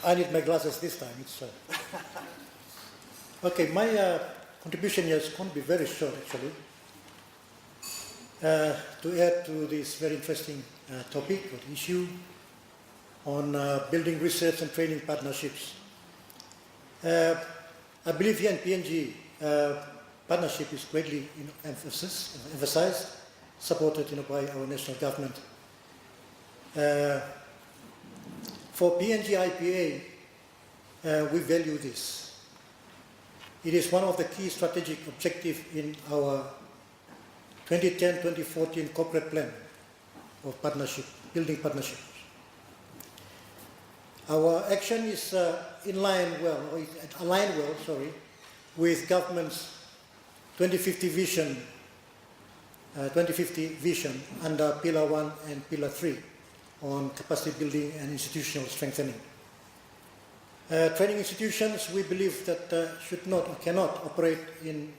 I need my glasses this time. Okay, my contribution here is going to be very short, actually. To add to this very interesting topic or issue on building research and training partnerships. I believe here in PNG, partnership is greatly emphasized, supported by our national government. For PNG IPA, we value this. It is one of the key strategic objectives in our 2010-2014 corporate plan of partnership, building partnerships. Our action is aligned well with government's 2050 vision under Pillar 1 and Pillar 3 on capacity building and institutional strengthening. Training institutions, we believe that should not or cannot operate in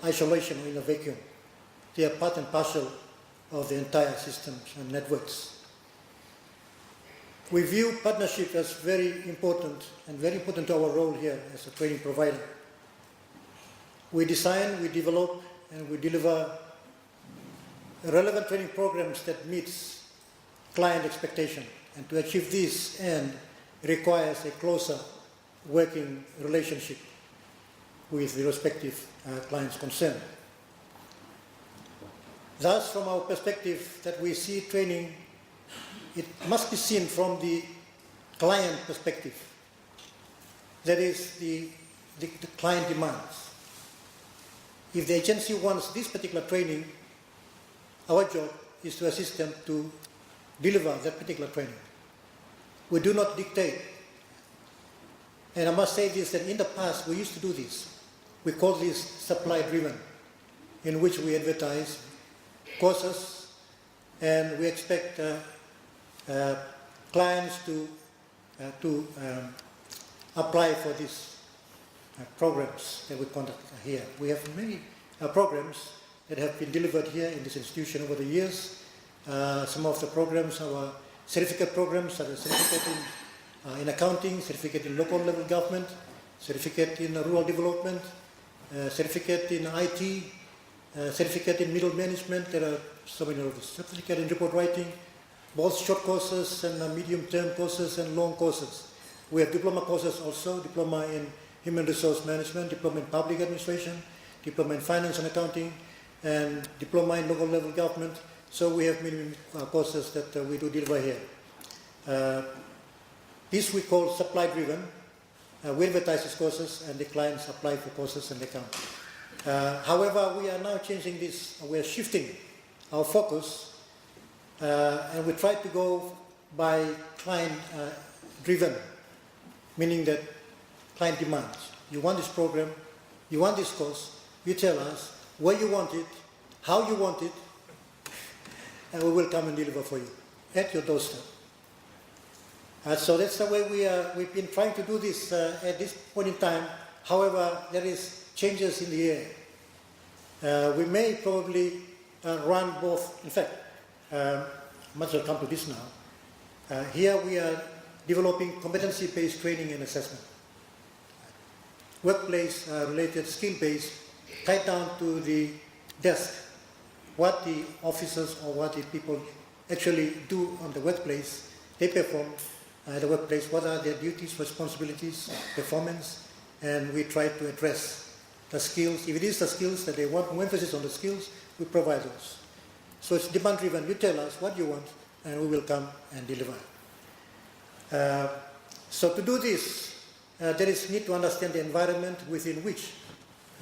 isolation or in a vacuum. They are part and parcel of the entire systems and networks. We view partnership as very important to our role here as a training provider. We design, we develop, and we deliver relevant training programs that meets client expectation. And to achieve this end requires a closer working relationship with the respective clients concerned. Thus, from our perspective, that we see training, it must be seen from the client perspective. That is the client demands. If the agency wants this particular training, our job is to assist them to deliver that particular training. We do not dictate. And I must say this, that in the past we used to do this. We call this supply driven, in which we advertise courses and we expect clients to apply for these programs that we conduct here. We have many programs that have been delivered here in this institution over the years. Some of the programs are certificate programs, such as certificate in accounting, certificate in local level government, certificate in rural development, certificate in IT, certificate in middle management. There are so many of these. Certificate in report writing, both short courses and medium-term courses and long courses. We have diploma courses also, diploma in human resource management, diploma in public administration, diploma in finance and accounting, and diploma in local level government. So we have many courses that we do deliver here. This we call supply driven. We advertise these courses and the clients apply for courses and they come. However, we are now changing this. We are shifting our focus and we try to go by client driven, meaning that client demands. You want this program, you want this course, you tell us where you want it, how you want it, and we will come and deliver for you at your doorstep. So that's the way we've been trying to do this at this point in time. However, there is changes in the air. We may probably run both. In fact, I might well come to this now. Here we are developing competency-based training and assessment. Workplace-related skill-based, tied down to the desk, what the officers or what the people actually do on the workplace, they perform at the workplace, what are their duties, responsibilities, performance, and we try to address the skills. If it is the skills that they want, more emphasis on the skills, we provide those. So it's demand driven. You tell us what you want and we will come and deliver. So to do this, there is need to understand the environment within which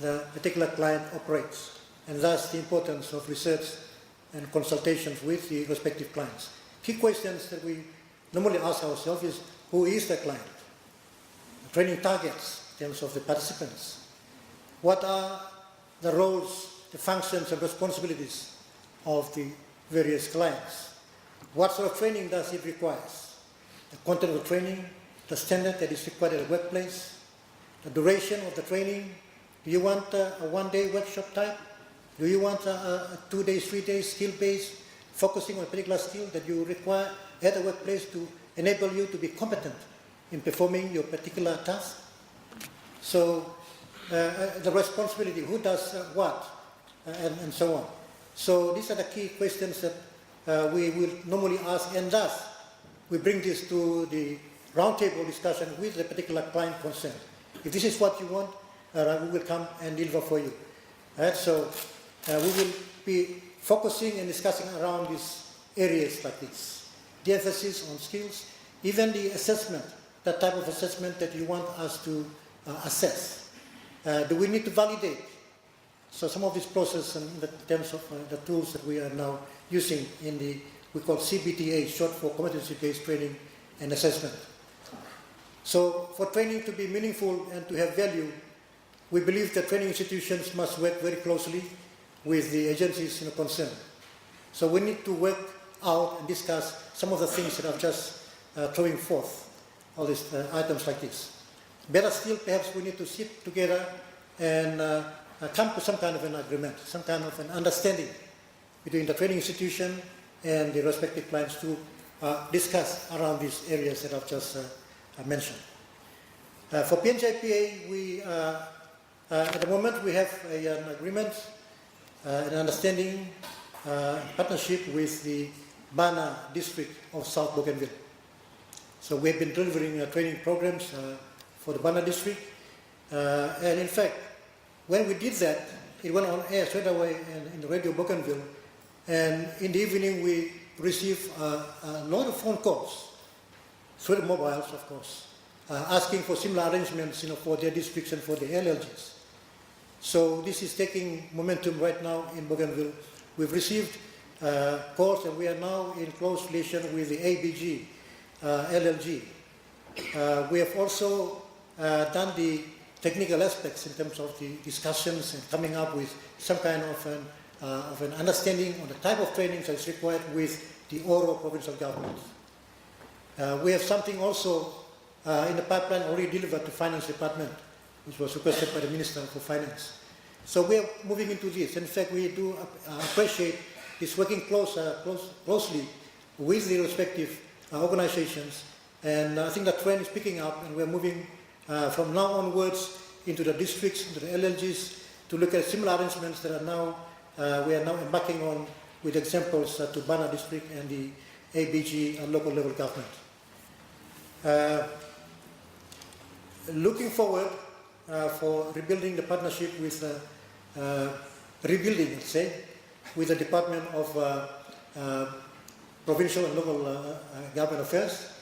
the particular client operates, and thus the importance of research and consultations with the respective clients. Key questions that we normally ask ourselves is, who is the client? The training targets in terms of the participants. What are the roles, the functions and responsibilities of the various clients? What sort of training does it require? The content of the training, the standard that is required at the workplace, the duration of the training. Do you want a one-day workshop type? Do you want a 2 days, 3 days skill-based, focusing on a particular skill that you require at the workplace to enable you to be competent in performing your particular task. So the responsibility, who does what, and so on. So these are the key questions that we will normally ask, and thus we bring this to the roundtable discussion with the particular client concerned. If this is what you want, we will come and deliver for you. So we will be focusing and discussing around these areas like this. The emphasis on skills, even the assessment, that type of assessment that you want us to assess. Do we need to validate? So some of this process in terms of the tools that we are now using in the, we call CBTA, short for competency-based training and assessment. So for training to be meaningful and to have value, we believe that training institutions must work very closely with the agencies concerned. So we need to work out and discuss some of the things that I've just throwing forth, all these items like this. Better still, perhaps we need to sit together and come to some kind of an agreement, some kind of an understanding between the training institution and the respective clients to discuss around these areas that I've just mentioned. For PNJPA, we at the moment we have an agreement, an understanding, partnership with the Bana district of South Bougainville. So we have been delivering training programs for the Bana district, and in fact, when we did that, it went on air straight away in the Radio Bougainville, and in the evening we received a lot of phone calls through the mobiles, of course, asking for similar arrangements, for their districts and for the LLGs. So this is taking momentum right now in Bougainville. We've received calls, and we are now in close relation with the ABG, LLG. We have also done the technical aspects in terms of the discussions and coming up with some kind of an understanding on the type of training that is required with the Oro provincial government. We have something also in the pipeline already delivered to Finance Department, which was requested by the Minister for Finance. So we are moving into this. In fact, we do appreciate this working closely with the respective organizations, and I think the trend is picking up, and we're moving from now onwards into the districts, into the LLGs, to look at similar arrangements that are now, we are now embarking on with examples to Bana district and the ABG and local level government. Looking forward for rebuilding the partnership with, rebuilding, let's say, with the Department of Provincial and Local Government Affairs.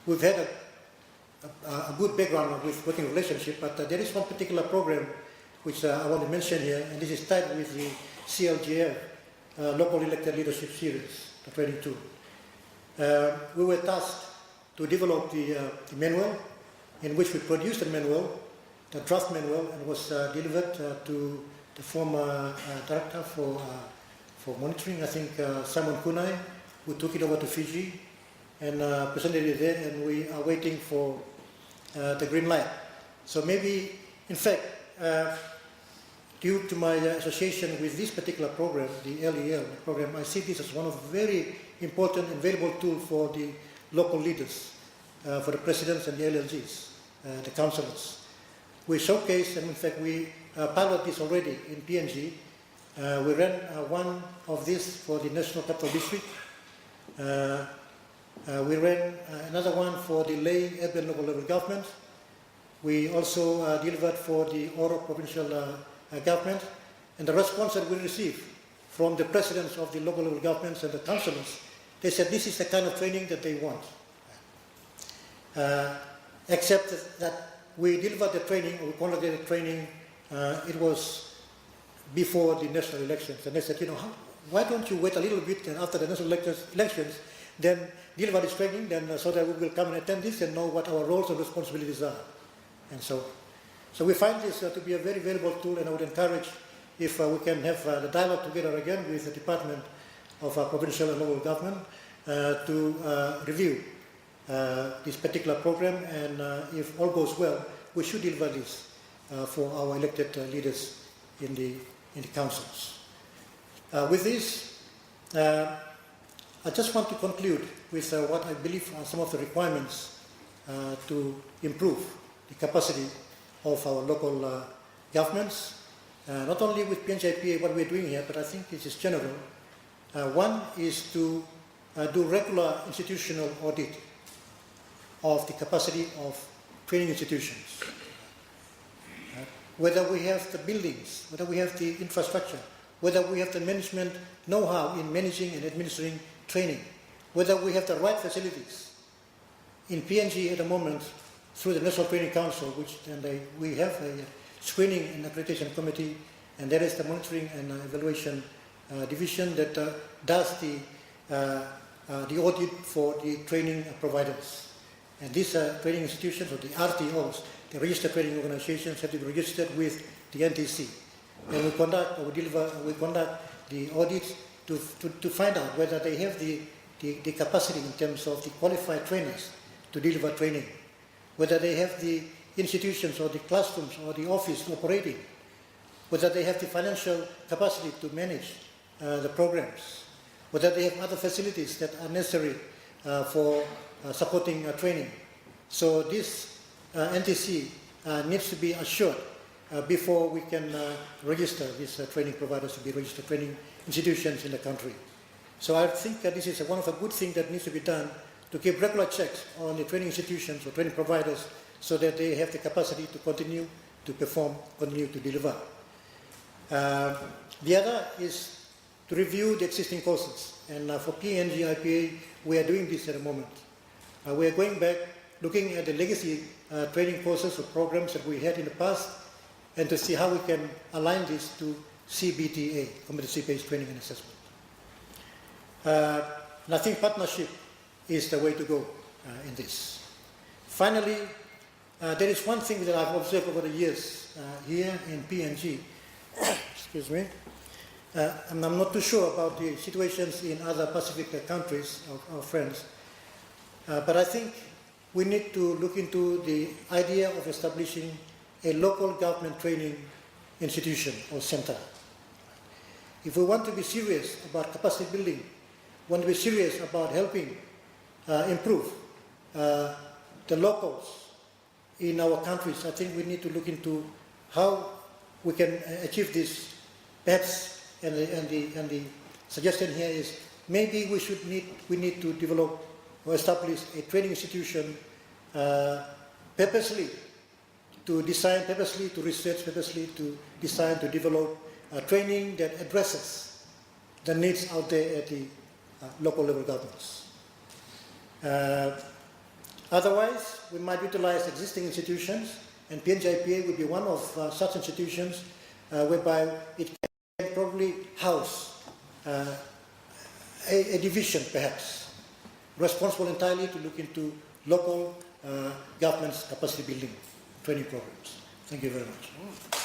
We've had a good background with working relationship, but there is one particular program which I want to mention here, and this is tied with the CLGF, Local Elected Leadership Series, the training tool. We were tasked to develop the manual, in which we produced the manual, the draft manual, and was delivered to the former director for monitoring, I think Simon Purai, who took it over to Fiji and presented it there, and we are waiting for the green light. So maybe, in fact, due to my association with this particular program, the LEL program, I see this as one of the very important and valuable tools for the local leaders, for the presidents and the LLGs, the councillors. We showcase, and in fact we pilot this already in PNG. We ran one of these for the National Capital District. We ran another one for the lay urban local level government. We also delivered for the Oro provincial government, and the response that we received from the presidents of the local level governments and the councillors, they said this is the kind of training that they want. Except that we delivered the training, or we conducted the training, it was before the national elections. And they said, why don't you wait a little bit, and after the national elections, then deliver this training, then so that we will come and attend this and know what our roles and responsibilities are. And so we find this to be a very valuable tool, and I would encourage if we can have the dialogue together again with the Department of Provincial and Local Government to review this particular program, and if all goes well, we should deliver this for our elected leaders in the councils. With this, I just want to conclude with what I believe are some of the requirements to improve the capacity of our local governments, not only with PNG-IPA, what we're doing here, but I think this is general. One is to do regular institutional audit of the capacity of training institutions. Whether we have the buildings, whether we have the infrastructure, whether we have the management know-how in managing and administering training, whether we have the right facilities. In PNG at the moment, through the National Training Council, we have a screening and accreditation committee, and there is the monitoring and evaluation division that does the audit for the training providers. And these training institutions, or the RTOs, the registered training organizations, have to be registered with the NTC. And we conduct the audits to find out whether they have the capacity in terms of the qualified trainers to deliver training, whether they have the institutions or the classrooms or the office operating, whether they have the financial capacity to manage the programs, whether they have other facilities that are necessary for supporting training. So this NTC needs to be assured before we can register these training providers to be registered training institutions in the country. So I think this is one of the good things that needs to be done, to keep regular checks on the training institutions or training providers so that they have the capacity to continue to perform, continue to deliver. The other is to review the existing courses. And for PNG-IPA, we are doing this at the moment. We are going back, looking at the legacy training courses or programs that we had in the past, and to see how we can align this to CBTA, Competency-Based Training and Assessment. And I think partnership is the way to go in this. Finally, there is one thing that I've observed over the years here in PNG. Excuse me. And I'm not too sure about the situations in other Pacific countries, our friends. But I think we need to look into the idea of establishing a local government training institution or center. If we want to be serious about capacity building, want to be serious about helping improve the locals in our countries, I think we need to look into how we can achieve this. Perhaps, and the suggestion here is maybe we need to develop or establish a training institution purposely to design, purposely to research, purposely to design, to develop training that addresses the needs out there at the local level governments. Otherwise, we might utilize existing institutions, and PNG-IPA would be one of such institutions whereby it can probably house a division, perhaps, responsible entirely to look into local government's capacity building training programs. Thank you very much.